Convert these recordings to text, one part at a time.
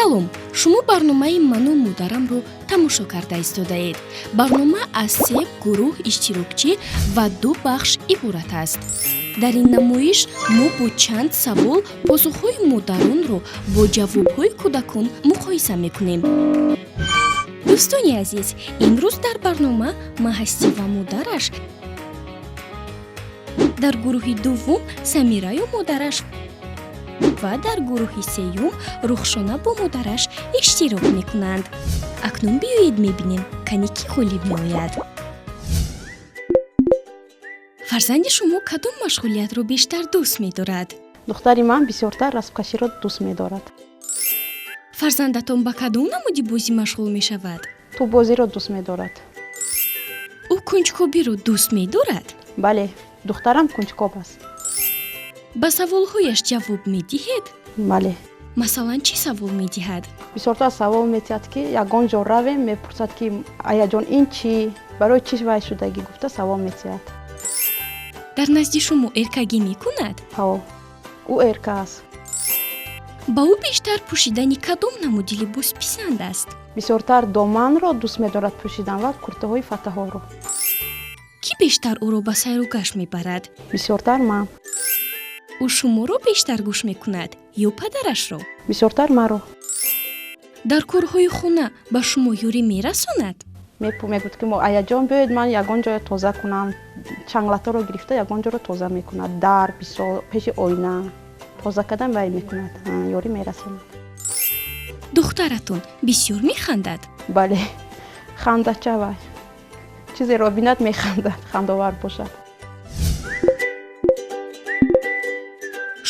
салом, шумо барномаи ману модарамро тамошо карда истодаед. Барнома аз 3 гурӯҳ иштирокчӣ ва 2 бахш иборат аст. дар ин намоиш мо бо чанд савол посухҳои модаронро бо ҷавобҳои кӯдакон муқоиса мекунем. дӯстони азиз, имрӯз дар барнома Маҳастӣ ва модараш, дар гурӯҳи дуввум Самираю модараш ва дар гурӯҳи сеюм Рухшона бо модараш иштирок мекунанд. акнун биёед мебинем кани кӣ ғолиб меояд. фарзанди шумо кадом машғулиятро бештар дӯст медорад? духтари ман бисёртар расмкаширо дӯст медорад. фарзандатон ба кадом намуди бозӣ машғул мешавад? тӯбозиро дӯст медорад. ӯ кунҷкобиро дӯст медорад? бале, духтарам кунҷкоб аст. ба саволҳояш ҷавоб медиҳед? бале. масалан чӣ савол медиҳад? бисёртар савол метиҳад ки ягон ҷо равем, мепурсад ки аяҷон ин чӣ, барои чӣ вай шудагӣ гуфта савол метиҳад. дар назди шумо эркагӣ мекунад? ҳаво, ӯ эрка аст. ба ӯ бештар пӯшидани кадом намуди либос писанд аст? бисёртар доманро дӯст медорад пӯшидан ва куртаҳои фатаҳоро. кӣ бештар ӯро ба сайру гашт мебарад? бисёртар ман. ӯ шуморо бештар гӯш мекунад ё падарашро? бисёртар маро. дар корҳои хона ба шумо ёрӣ мерасонад? мегӯяд ки мо аяҷон биёед, ман ягон ҷоро тоза кунам. чанглатаро гирифта ягон ҷоро тоза мекунад. дар бисёр пеши ойна тоза кардан вай мекунад. ёрӣ мерасонад. духтаратон бисёр механдад? бале, хандача вай. чизеро бинад механдад, хандовар бошад.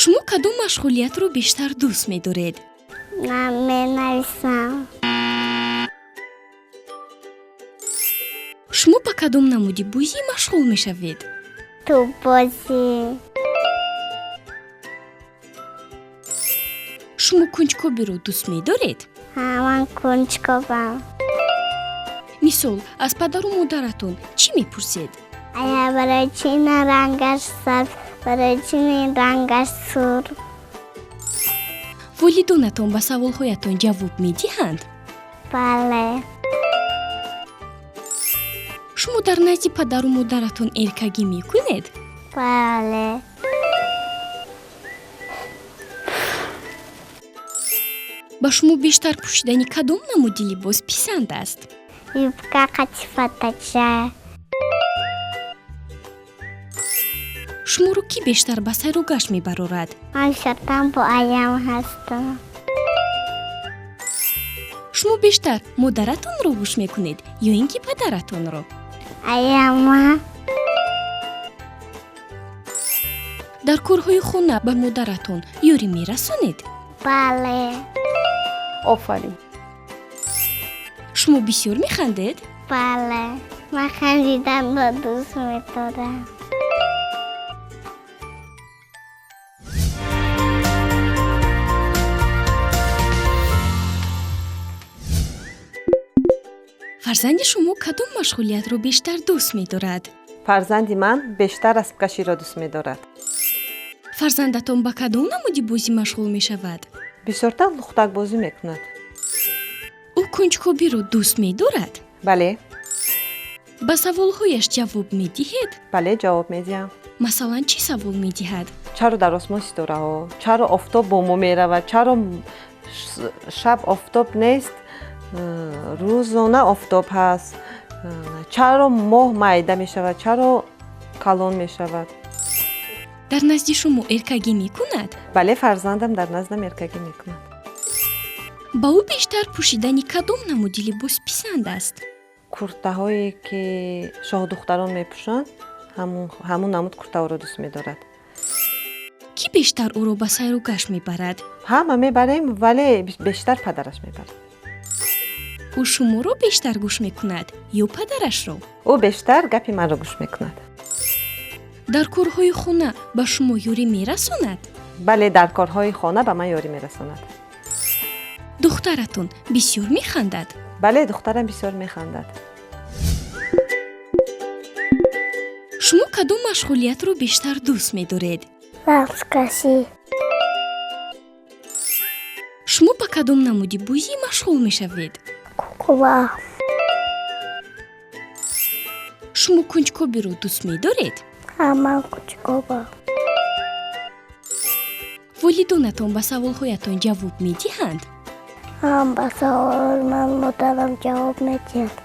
шумо кадом машғулиятро бештар дӯст медоред? ман менависам. шумо ба кадом намуди бозӣ машғул мешавед? тӯбозӣ. шумо кунҷкобиро дӯст медоред? ман кунҷкобам. мисол, аз падару модаратон чӣ мепурсед? ая барои чӣ ин рангаш сабз, барои чӣ ин рангаш сур? волидонатон ба саволҳоятон ҷавоб медиҳанд? бале. шумо дар назди падару модаратон эркагӣ мекунед? бале. ба шумо бештар пӯшидани кадом намуди либос писанд аст? юбка қатифатача. шуморо кӣ бештар ба сайру гашт мебарорад? ман шартам бо аям ҳастам. шумо бештар модаратонро гӯш мекунед ё ин ки падаратонро? аяма. дар корҳои хона ба модаратон ёрӣ мерасонед? бале. офарин. шумо бисёр механдед? бале. ман хандиданро дӯст медорам. фарзанди шумо кадом машғулиятро бештар дӯст медорад? фарзанди ман бештар расмкаширо дӯст медорад. фарзандатон ба кадом намуди бозӣ машғул мешавад? бисёртар лухтакбозӣ мекунад. ӯ кунҷкобиро дӯст медорад? бале. ба саволҳояш ҷавоб медиҳед? бале, ҷавоб медиҳам. масалан чӣ савол медиҳад? чаро дар осмон ситораҳо, чаро офтоб бо мо меравад, чаро шаб офтоб нест, рӯзона офтоб ҳаст, чаро моҳ майда мешавад, чаро калон мешавад. дар назди шумо эркагӣ мекунад? бале, фарзандам дар наздам эркагӣ мекунад. ба ӯ бештар пӯшидани кадом намуди либос писанд аст? куртаҳое ки шоҳдухтарон мепӯшанд, ҳамун намуд куртаҳоро дӯст медорад. кӣ бештар ӯро ба сайру гашт мебарад? ҳама мебарем, вале бештар падараш мебарад. ӯ шуморо бештар гӯш мекунад ё падарашро? ӯ бештар гапи манро гӯш мекунад. дар корҳои хона ба шумо ёрӣ мерасонад? бале, дар корҳои хона ба ман ёрӣ мерасонад. духтаратон бисёр механдад? бале, духтарам бисёр механдад. шумо кадом машғулиятро бештар дӯст медоред? расмкашӣ. шумо ба кадом намуди бӯзӣ машғул мешавед? Кукуба. шумо кунҷкобиро дӯст медоред? Ман кучкоба. волидонатон ба саволҳоятон ҷавоб медиҳанд? Ба савол ман модарам ҷавоб медиҳад.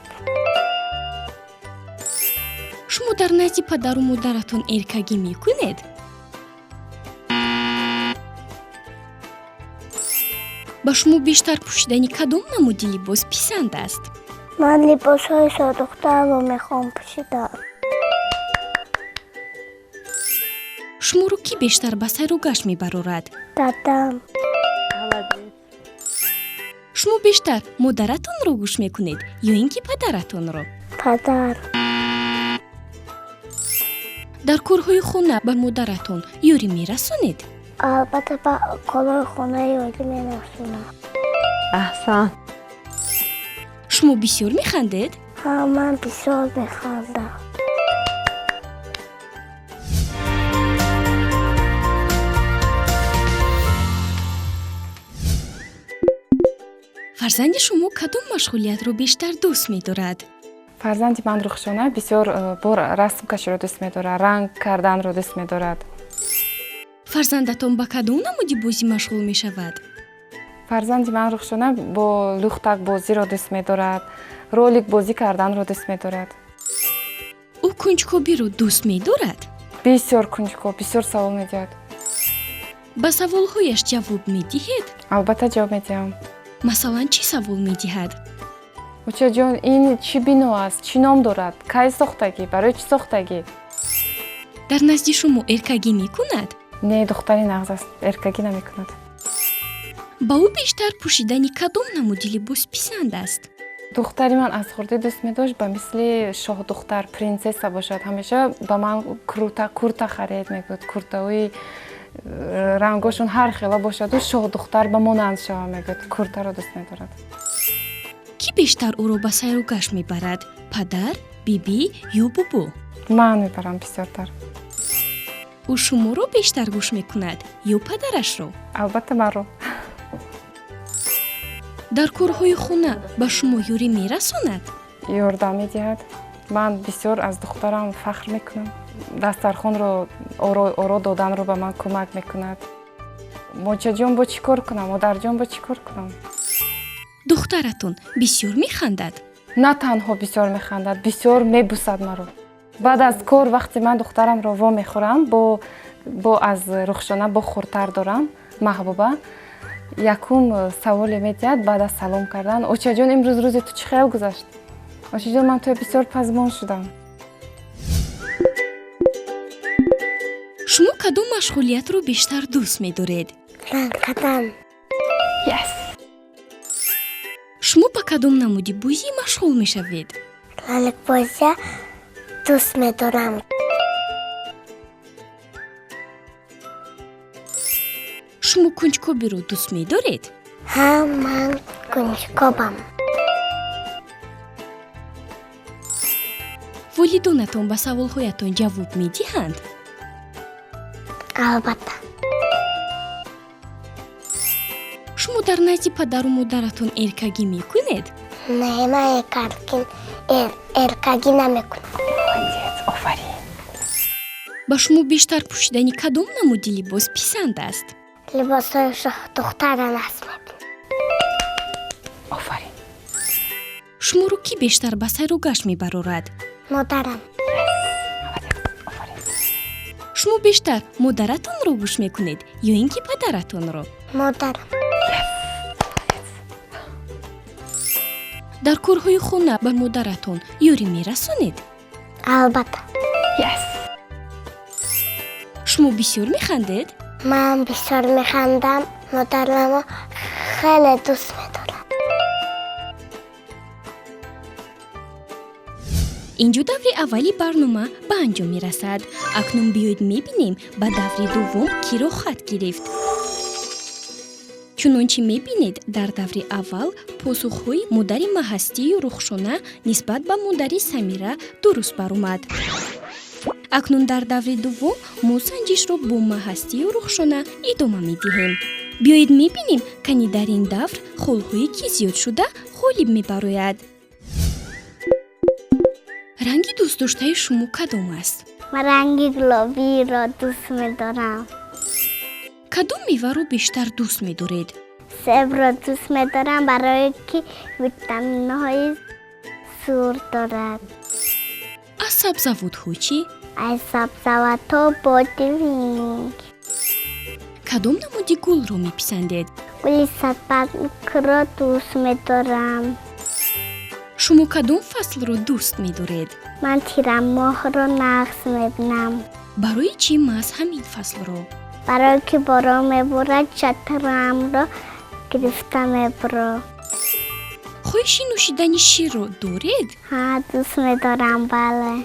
шумо дар назди падару модаратон эркагӣ мекунед? ба шумо бештар пӯшидани кадом намуди либос писанд аст? Ман либосҳои содуқтарро мехоҳам пӯшидан. шуморо кӣ бештар ба сайру гашт мебарорад? Дадам. шумо бештар модаратонро гӯш мекунед ё ин ки падаратонро? Падар. дар корҳои хона ба модаратон ёрӣ мерасонед? Албатта ба корҳои хона ёрӣ мерасонам. аҳсан. шумо бисёр механдед? Ман бисёр механдам. фарзанди шумо кадом машғулиятро бештар дӯст медорад? фарзанди ман Рухшона бисёр бор расм каширо дӯст медорад, ранг карданро дӯст медорад. фарзандатон ба кадом намуди бозӣ машғул мешавад? фарзанди ман Рухшона бо лухтак бозиро дӯст медорад, ролик бозӣ карданро дӯст медорад. ӯ кунҷкобиро дӯст медорад? бисёр кунҷкоб, бисёр савол медиҳад. ба саволҳояш ҷавоб медиҳед? албатта ҷавоб медиҳам. масалан чӣ савол медиҳад? учаҷон ин чӣ бино аст, чӣ ном дорад, кай сохтагӣ, барои чӣ сохтагӣ? дар назди шумо эркагӣ мекунад? не, духтари нағз аст, эркагӣ намекунад. ба ӯ бештар пӯшидани кадом намуди либос писанд аст? духтари ман аз хурдӣ дӯст медошт ба мисли шоҳдухтар, принсесса бошад. ҳамеша ба ман курта харед мегӯд. куртаҳои рангошон ҳар хела бошаду шоҳдухтар ба монанд шава мегӯд. куртаро дӯст медорад. кӣ бештар ӯро ба сайру гашт мебарад? падар, бибӣ ё бубо? ман мебарам бисёртар. ӯ шуморо бештар гӯш мекунад ё падарашро? албатта маро. дар корҳои хона ба шумо ёрӣ мерасонад? ёрдам медиҳад. ман бисёр аз духтарам фахр мекунам. дастархонро оро доданро ба ман кӯмак мекунад. мочаҷон бо чӣ кор кунам, модарҷон бо чӣ кор кунам? духтаратон бисёр механдад? на танҳо бисёр механдад, бисёр мебусад маро. баъд аз кор вақте ман духтарамро во мехӯрам, бо аз Рухшона бо хурдтар дорам, Маҳбуба, якум саволе медиҳад баъд аз салом кардан. очаҷон имрӯз рӯзи ту чӣ хел гузашт? очаҷон ман туя бисёр пазмон шудам. шумо кадом машғулиятро бештар дӯст медоред? Ранг кардан. шумо ба кадом намуди бозӣ машғул мешавед? лаликбозӣ дӯст медорам. шумо кунҷкобиро дӯст медоред? ман кунҷкобам. волидонатон ба саволҳоятон ҷавоб медиҳанд? албатта. шумо дар назди падару модаратон эркагӣ мекунед? не, ман эркагӣ намекунам. ба шумо бештар пӯшидани кадом намуди либос писанд аст? либосҳои шоҳдухтара насб мекунам. шуморо кӣ бештар ба сайру гашт мебарорад? модарам. шумо бештар модаратонро гӯш мекунед ё ин ки падаратонро? модарам. дар корҳои хона ба модаратон ёрӣ мерасонед? албатта. шумо бисёр механдед? ман бисёр механдам. модарамро хеле дӯст медорам. инҷо даври аввали барнома ба анҷом мерасад. акнун биёед мебинем ба даври дуввум киро хат гирифт. чунончи мебинед дар даври аввал посухҳои модари Маҳастию Рухшона нисбат ба модари Самира дуруст баромад. акнун дар даври дуввум мо санҷишро бо Маҳастию Рухшона идома медиҳем. биёед мебинем кани дар ин давр холҳои ки зиёд шуда ғолиб мебарояд. ранги дӯстдоштаи шумо кадом аст? من رنگ گلابی را دوست می‌دارم. кадом меваро бештар дӯст медоред? سیب را دوست می‌دارم برای که ویتامین‌های سور دارد. аз сабзавотҳо чӣ? از سبزیجات بادرنگ. кадом намуди гулро меписандед? گل سبزک را دوست می‌دارم. шумо кадом фаслро дӯст медоред? من تیر ماه را نقص می‌بینم. барои чӣ маҳз ҳамин фаслро? برای که باران می‌بارد چترم را گرفته می‌برم. хоҳиши нӯшидани ширро доред? ها دوست می‌دارم بله.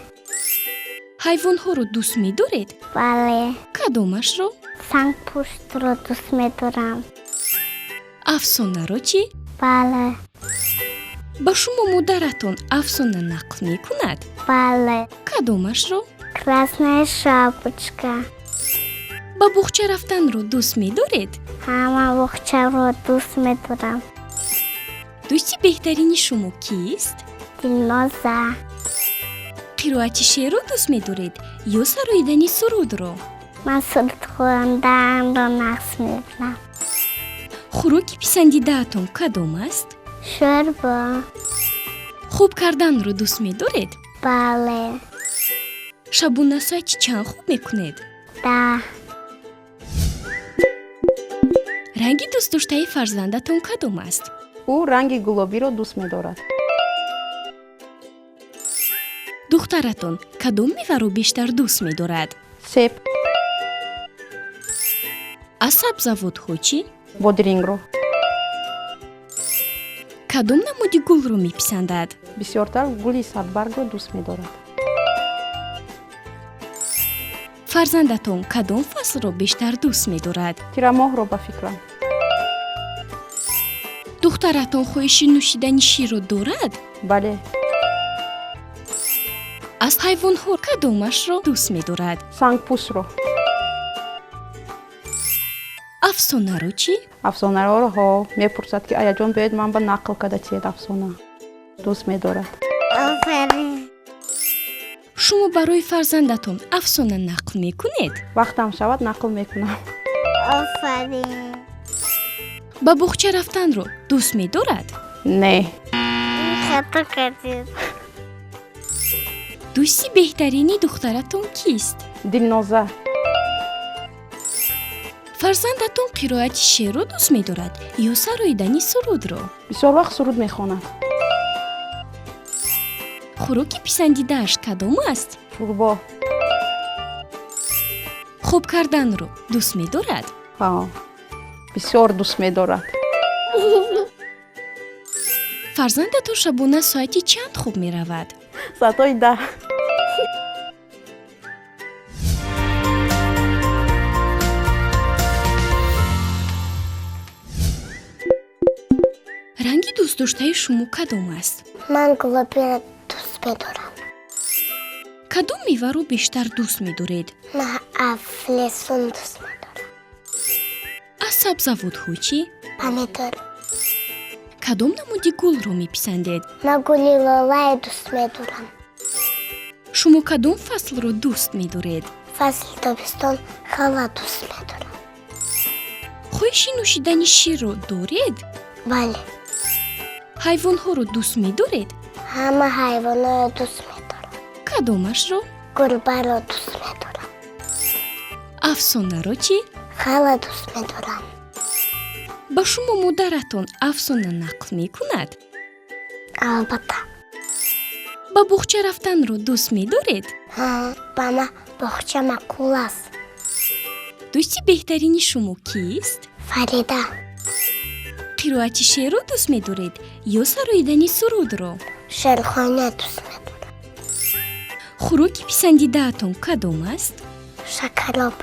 ҳайвонҳоро дӯст медоред? بله. кадомашро? سنگ پوست را دوست می‌دارم. афсонаро чӣ? بله. ба шумо модаратон афсона нақл мекунад? بله. кадомашро? красная шапочка. ба боғча рафтанро дӯст медоред? همه بخچه را دوست می‌دارم. дӯсти беҳтарини шумо кист? دلنازه. қироати шеърро дӯст медоред ё сароидани сурудро? من سرود خواندن را نقص می‌بینم. хӯроки писандидаатон кадом аст? شوربا. хуб карданро дӯст медоред? بله. шабона соати чанд хуб мекунед? 10. ранги дӯстдоштаи фарзандатон кадом аст? ӯ ранги гулобиро дӯст медорад. духтаратон кадом меваро бештар дӯст медорад? себ, аз сабзавотҳо чӣ? бодирингро. кадом намуди гулро меписандад? бисёртар гули садбаргро дӯст медорад. фарзандатон кадом фаслро бештар дӯст медорад? тирамоҳро ба фикрам. духтаратон хоҳиши нӯшидани ширро дорад? бале, аз ҳайвонҳо кадомашро дӯст медорад? сангпӯстро. афсонаро чӣ? афсонароҳо мепурсад ки аяҷон биёед ман ба нақл када чиед афсона. дӯст медорад. آفرین. шумо барои фарзандатон афсона нақл мекунед? вақтам шавад нақл мекунам. آفرین. ба боғча рафтанро дӯст медорад? не, خطا کردید. дӯсти беҳтарини духтаратон кист? дилноза. фарзандатон қироати шеърро дӯст медорад ё сароидани сурудро? бисёр вақт суруд мехонад. хӯроки писандидааш кадом аст? шӯрбо. хуб карданро дӯст медорад? ҳа, бисёр дӯст медорад. фарзандатон шабона соати чанд хуб меравад? соатҳои 10. ранги дӯстдоштаи шумо кадом аст? من گلابی را دوست می‌دارم. кадом меваро бештар дӯст медоред? من افلسون دوست می‌دارم. аз сабзавотҳо чӣ? پمیدور. кадом намуди гулро меписандед? من گلی لالای دوست می‌دارم. шумо кадом фаслро дӯст медоред? فصل تابستان خیلی دوست می‌دارم. хоҳиши нӯшидани ширро доред? بله. ҳайвонҳоро дӯст медоред? همه حیوانات را دوست می‌دارم. кадомашро? گربه را دوست می‌دارم. афсонаро чӣ? خیلی دوست می‌دارم. ба шумо модаратон афсона нақл мекунад? البته. ба боғча рафтанро дӯст медоред? ها، با من باغچه معقول است. дӯсти беҳтарини шумо кист? فریده. қироати шеърро дӯст медоред ё сароидани сурудро? شیرخوانی دوست می‌دارم. хӯроки писандидаатон кадом аст? شکلاب.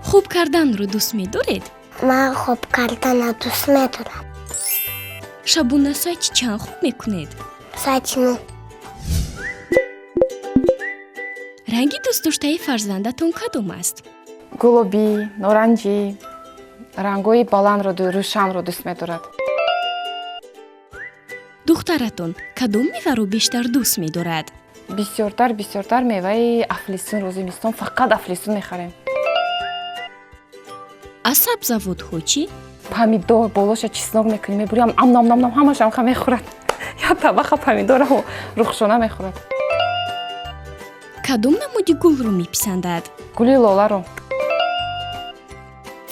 хуб карданро дӯст медоред? من خوب کردن را دوست می‌دارم. шабона соати чанд хуб мекунед? ساعت 9. ранги дӯстдоштаи фарзандатон кадом аст? гулобӣ, норанҷӣ, рангҳои баландро рӯшанро дӯст медорад. духтаратон кадом меваро бештар дӯст медорад? бисёртар меваи афлесунро зимистон фақат афлесун мехарем. аз сабзавотҳо чӣ? помидор болоша чеснок мекунем мебурем ам ҳамашам мехӯрад. я табаха помидораму рухшона мехӯрад. кадом намуди гулро меписандад? гули лоларо.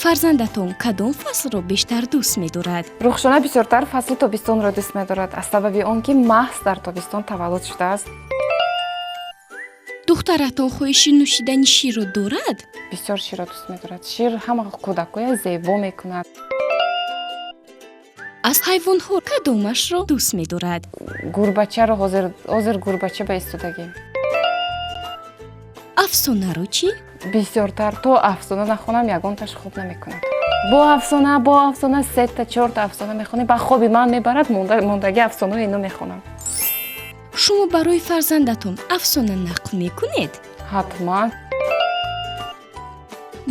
фарзандатон кадом фаслро бештар дӯст медорад? рухшона бисёртар фасли тобистонро дӯст медорад аз сабаби он ки маҳз дар тобистон таваллуд шудааст. духтаратон хоҳиши нӯшидани ширро дорад? бисёр ширро дӯст медорад. шир ҳама кӯдакоя зебо мекунад. аз ҳайвонҳо кадомашро дӯст медорад? гурбачаро ҳозир гурбача ба истодагӣ. афсонаро чӣ? бисёртар то афсона нахонам ягонташ хуб намекунад. бо афсона 3-4 афсона мехонем ба хоби ман мебарад мондаги афсонаи ино мехонам. шумо барои фарзандатон афсона нақл мекунед? ҳатман.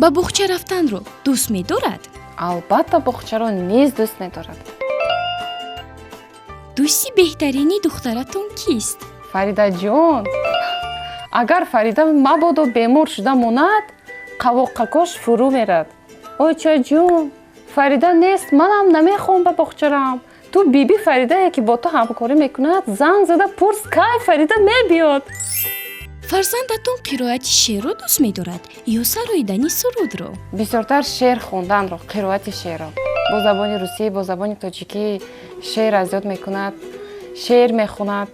ба боғча рафтанро дӯст медорад? албатта боғчаро низ дӯст медорад. дӯсти беҳтарини духтаратон кист? фаридаҷон, агар Фарида мабодо бемор шуда монад, қавоқакош фурӯ мерад. ойчаҷон, Фарида нест, манам намехоҳам ба боғча равам. ту биби Фаридае ки бо ту ҳамкорӣ мекунад, занг зада пурс кай Фарида мебиёд. фарзандатон қироати шеърро дӯст медорад ё сароидани сурудро? бисёртар шеър хонданро, қироати шеърро. бо забони русӣ, бо забони тоҷикӣ шеър аз ёд мекунад, шеър мехонад.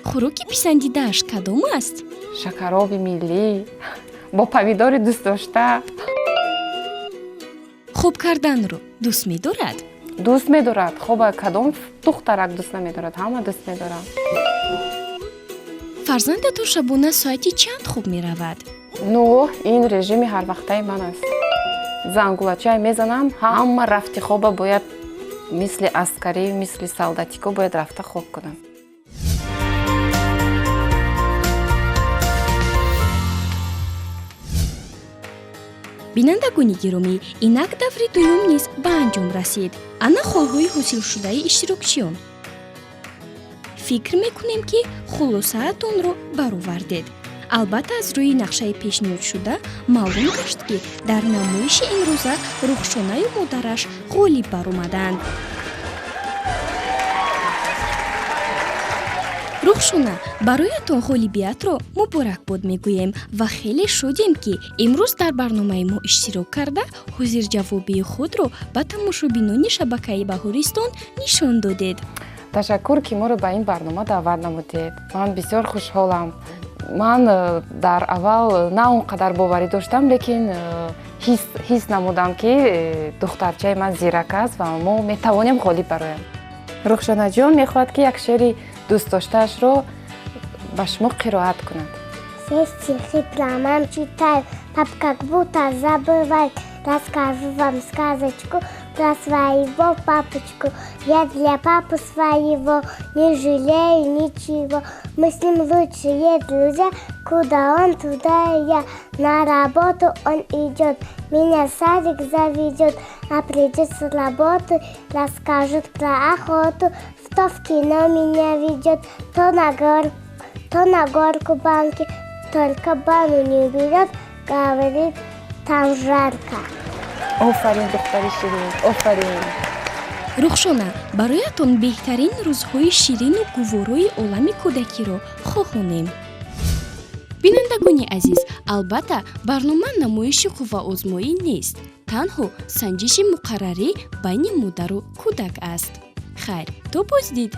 хӯроки писандидааш кадом аст? шакароби миллӣ бо помидори дӯстдошта. хоб карданро дӯст медорад? дӯст медорад. хоба кадом духтарак дӯст намедорад? ҳама дӯст медорад. фарзандатон шабона соати чанд хоб меравад? ин режими ҳарвақтаи ман аст. зангулачае мезанам, ҳама рафти хоба бояд мисли аскарӣ, мисли солдатико бояд рафта хоб кунам. бинандагони гиромӣ, инак даври дуюм низ ба анҷом расид. ана холҳои ҳосилшудаи иштирокчиён. фикр мекунем ки хулосаатонро баровардед. албатта аз рӯи нақшаи пешниҳодшуда маълум гашт ки дар намоиши имрӯза рухшонаю модараш ғолиб баромаданд. рухшона, бароятон ғолибиятро муборакбод мегӯем ва хеле шодем ки имрӯз дар барномаи мо иштирок карда ҳозирҷавобии худро ба тамошобинони шабакаи Баҳористон нишон додед. ташаккур ки моро ба ин барнома даъват намудед. ман бисёр хушҳолам. ман дар аввал на он қадар боварӣ доштам, лекин ҳис намудам ки духтарчаи ман зирак аст ва мо метавонем ғолиб бароям. рухшонаҷон мехоҳад ки як шеъри дӯстдоштаашро ба шумо қироат кунад. Все стихи про мам читаю, пап как будто забывает. Расскажу вам сказочку про своего папочку. Я для папы своего не жалею ничего. Мы с ним лучшие друзья, куда он, туда и я. На работу он идет, меня в садик заведет, а придет с работы, расскажет про охоту. То в кино меня ведет, то на горку банки, только бану не берет, говорит, там жарко. офарин духтари ширин, офарин. рухшона, бароятон беҳтарин рӯзҳои ширину гуворои олами кӯдакиро хоҳонем. бинандагони азиз, албатта барнома намоиши қувваозмоӣ нест, танҳо санҷиши муқаррарӣ байни модару кӯдак аст. хайр, то боздид.